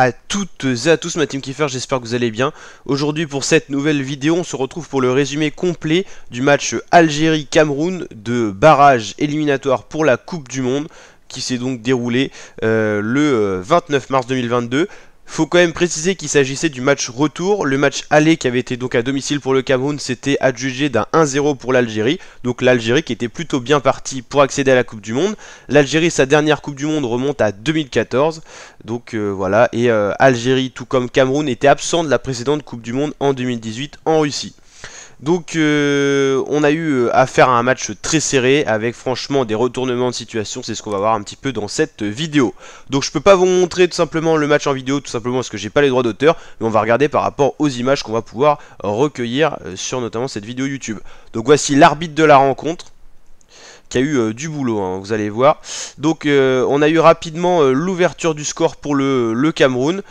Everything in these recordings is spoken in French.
à toutes et à tous ma team Kiefer, j'espère que vous allez bien. Aujourd'hui pour cette nouvelle vidéo, on se retrouve pour le résumé complet du match Algérie-Cameroun de barrage éliminatoire pour la Coupe du Monde qui s'est donc déroulé le 29 mars 2022. Faut quand même préciser qu'il s'agissait du match retour. Le match aller qui avait été donc à domicile pour le Cameroun s'était adjugé d'un 1-0 pour l'Algérie. Donc l'Algérie qui était plutôt bien partie pour accéder à la Coupe du Monde. L'Algérie, sa dernière Coupe du Monde remonte à 2014. Donc voilà, et Algérie tout comme Cameroun était absent de la précédente Coupe du Monde en 2018 en Russie. Donc on a eu affaire à un match très serré avec franchement des retournements de situation, c'est ce qu'on va voir un petit peu dans cette vidéo. Donc je peux pas vous montrer tout simplement le match en vidéo, tout simplement parce que j'ai pas les droits d'auteur, mais on va regarder par rapport aux images qu'on va pouvoir recueillir sur notamment cette vidéo YouTube. Donc voici l'arbitre de la rencontre qui a eu du boulot, hein, vous allez voir. Donc on a eu rapidement l'ouverture du score pour le Cameroun,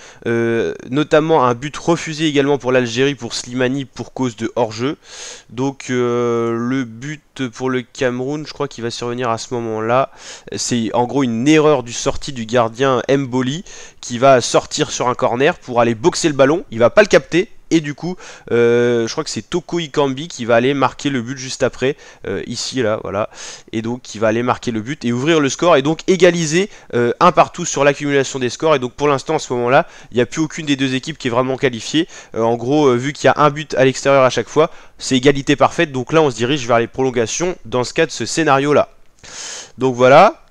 notamment un but refusé également pour l'Algérie, pour Slimani, pour cause de hors-jeu. Donc le but pour le Cameroun, je crois qu'il va survenir à ce moment-là. C'est en gros une erreur du sortie du gardien Mboli qui va sortir sur un corner pour aller boxer le ballon. Il va pas le capter. Et du coup, je crois que c'est Toko Ekambi qui va aller marquer le but juste après, ici, là, voilà. Et donc, qui va aller marquer le but et ouvrir le score et donc égaliser un partout sur l'accumulation des scores. Et donc, pour l'instant, à ce moment-là, il n'y a plus aucune des deux équipes qui est vraiment qualifiée. En gros, vu qu'il y a un but à l'extérieur à chaque fois, c'est égalité parfaite. Donc là, on se dirige vers les prolongations dans ce cas de ce scénario-là. Donc voilà.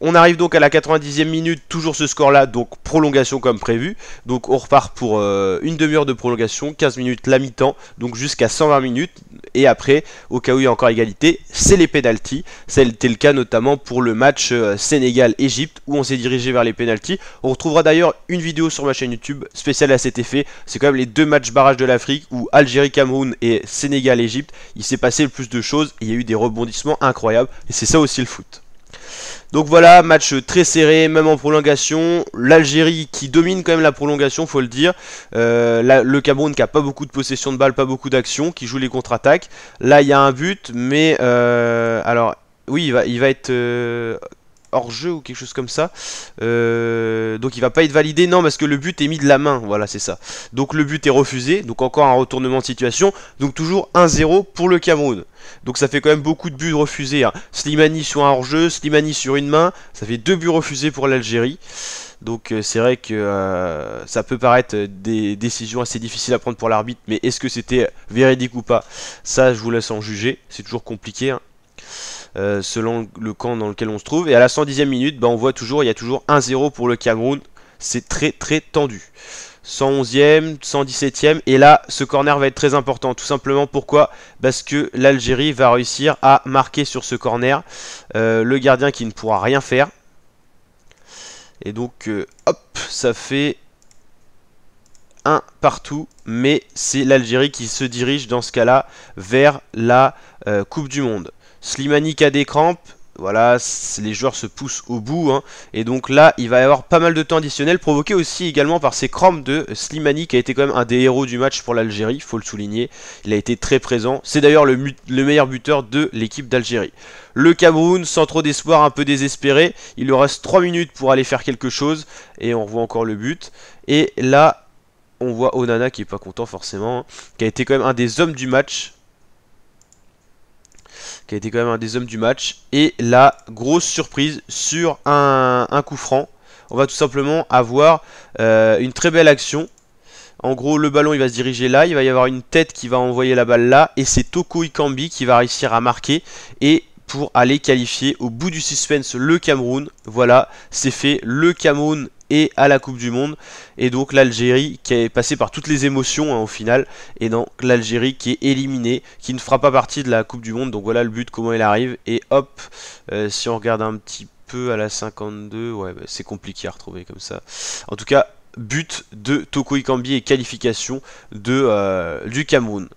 On arrive donc à la 90e minute, toujours ce score là, donc prolongation comme prévu. Donc on repart pour une demi-heure de prolongation, 15 minutes la mi-temps, donc jusqu'à 120 minutes. Et après, au cas où il y a encore égalité, c'est les pénaltys. C'était le cas notamment pour le match Sénégal-Égypte où on s'est dirigé vers les pénaltys. On retrouvera d'ailleurs une vidéo sur ma chaîne YouTube spéciale à cet effet. C'est quand même les deux matchs barrage de l'Afrique où Algérie-Cameroun et Sénégal-Égypte, il s'est passé le plus de choses et il y a eu des rebondissements incroyables. Et c'est ça aussi le foot. Donc voilà, match très serré, même en prolongation. L'Algérie qui domine quand même la prolongation, faut le dire. Le Cameroun qui a pas beaucoup de possession de balle, pas beaucoup d'action, qui joue les contre-attaques. Là, il y a un but, mais alors oui, il va être hors jeu ou quelque chose comme ça. Donc il va pas être validé, non, parce que le but est mis de la main, voilà, c'est ça. Donc le but est refusé, donc encore un retournement de situation. Donc toujours 1-0 pour le Cameroun. Donc ça fait quand même beaucoup de buts refusés, hein. Slimani sur un hors-jeu, Slimani sur une main, ça fait 2 buts refusés pour l'Algérie. Donc c'est vrai que ça peut paraître des décisions assez difficiles à prendre pour l'arbitre, mais est-ce que c'était véridique ou pas? Ça, je vous laisse en juger, c'est toujours compliqué, hein. Selon le camp dans lequel on se trouve. Et à la 110e minute, on voit toujours, il y a toujours 1-0 pour le Cameroun. C'est très très tendu. 111e, 117e, et là ce corner va être très important, tout simplement pourquoi? Parce que l'Algérie va réussir à marquer sur ce corner, le gardien qui ne pourra rien faire, et donc hop, ça fait un partout, mais c'est l'Algérie qui se dirige dans ce cas là vers la Coupe du Monde. Slimani qui a des crampes. Voilà, les joueurs se poussent au bout, hein. Et donc là, il va y avoir pas mal de temps additionnel, provoqué aussi également par ces crampes de Slimani, qui a été quand même un des héros du match pour l'Algérie, il faut le souligner. Il a été très présent. C'est d'ailleurs le meilleur buteur de l'équipe d'Algérie. Le Cameroun, sans trop d'espoir, un peu désespéré. Il lui reste 3 minutes pour aller faire quelque chose. Et on revoit encore le but. Et là, on voit Onana qui est pas content forcément, hein, qui a été quand même un des hommes du match. Et là, grosse surprise sur un coup franc. On va tout simplement avoir une très belle action. En gros, le ballon il va se diriger là, il va y avoir une tête qui va envoyer la balle là, et c'est Toko Ekambi qui va réussir à marquer et pour aller qualifier au bout du suspense le Cameroun. Voilà, c'est fait, le Cameroun est à la Coupe du Monde, et donc l'Algérie qui est passée par toutes les émotions, hein, au final, et donc l'Algérie qui est éliminée, qui ne fera pas partie de la Coupe du Monde. Donc voilà le but, comment il arrive, et hop, si on regarde un petit peu à la 52, ouais, c'est compliqué à retrouver comme ça. En tout cas, but de Toko Ekambi et qualification du Cameroun.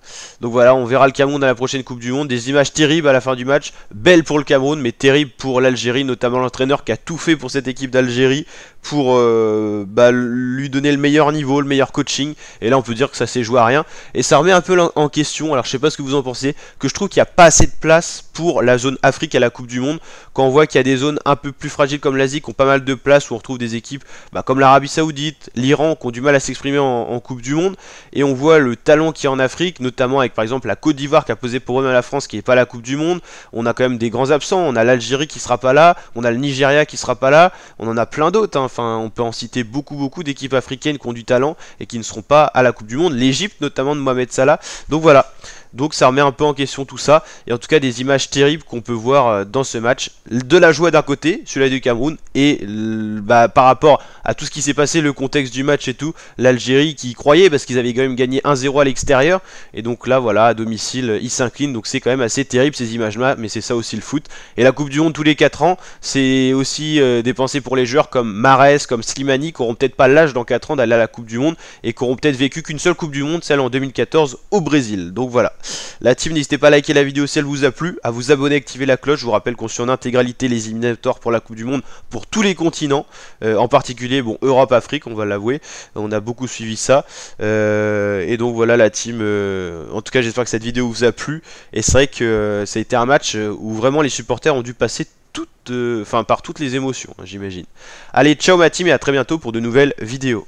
Donc voilà, on verra le Cameroun à la prochaine Coupe du Monde. Des images terribles à la fin du match, belles pour le Cameroun mais terribles pour l'Algérie, notamment l'entraîneur qui a tout fait pour cette équipe d'Algérie pour lui donner le meilleur niveau, le meilleur coaching, et là on peut dire que ça s'est joué à rien, et ça remet un peu en question. Alors je sais pas ce que vous en pensez, que je trouve qu'il n'y a pas assez de place pour la zone Afrique à la Coupe du Monde, quand on voit qu'il y a des zones un peu plus fragiles comme l'Asie qui ont pas mal de place, où on retrouve des équipes comme l'Arabie Saoudite, l'Égypte, l'Iran qui ont du mal à s'exprimer en Coupe du Monde, et on voit le talent qu'il y a en Afrique, notamment avec par exemple la Côte d'Ivoire qui a posé problème à la France qui n'est pas à la Coupe du Monde. On a quand même des grands absents, on a l'Algérie qui sera pas là, on a le Nigeria qui sera pas là, on en a plein d'autres, hein. Enfin on peut en citer beaucoup d'équipes africaines qui ont du talent et qui ne seront pas à la Coupe du Monde, l'Égypte notamment de Mohamed Salah. Donc voilà. Donc ça remet un peu en question tout ça, et en tout cas des images terribles qu'on peut voir dans ce match, de la joie d'un côté, celui-là du Cameroun, et par rapport à tout ce qui s'est passé, le contexte du match et tout, l'Algérie qui y croyait parce qu'ils avaient quand même gagné 1-0 à l'extérieur, et donc là voilà, à domicile, ils s'inclinent, donc c'est quand même assez terrible ces images-là, mais c'est ça aussi le foot. Et la Coupe du Monde tous les 4 ans, c'est aussi dépensé pour les joueurs comme Mahrez, comme Slimani, qui auront peut-être pas l'âge dans 4 ans d'aller à la Coupe du Monde, et qui auront peut-être vécu qu'une seule Coupe du Monde, celle en 2014 au Brésil. Donc voilà. La team, n'hésitez pas à liker la vidéo si elle vous a plu, à vous abonner, activer la cloche. Je vous rappelle qu'on suit en intégralité les éliminatoires pour la Coupe du Monde pour tous les continents, en particulier bon Europe, Afrique, on va l'avouer, on a beaucoup suivi ça, et donc voilà la team. En tout cas j'espère que cette vidéo vous a plu, et c'est vrai que ça a été un match où vraiment les supporters ont dû passer par toutes les émotions, hein, j'imagine. Allez, ciao ma team, et à très bientôt pour de nouvelles vidéos.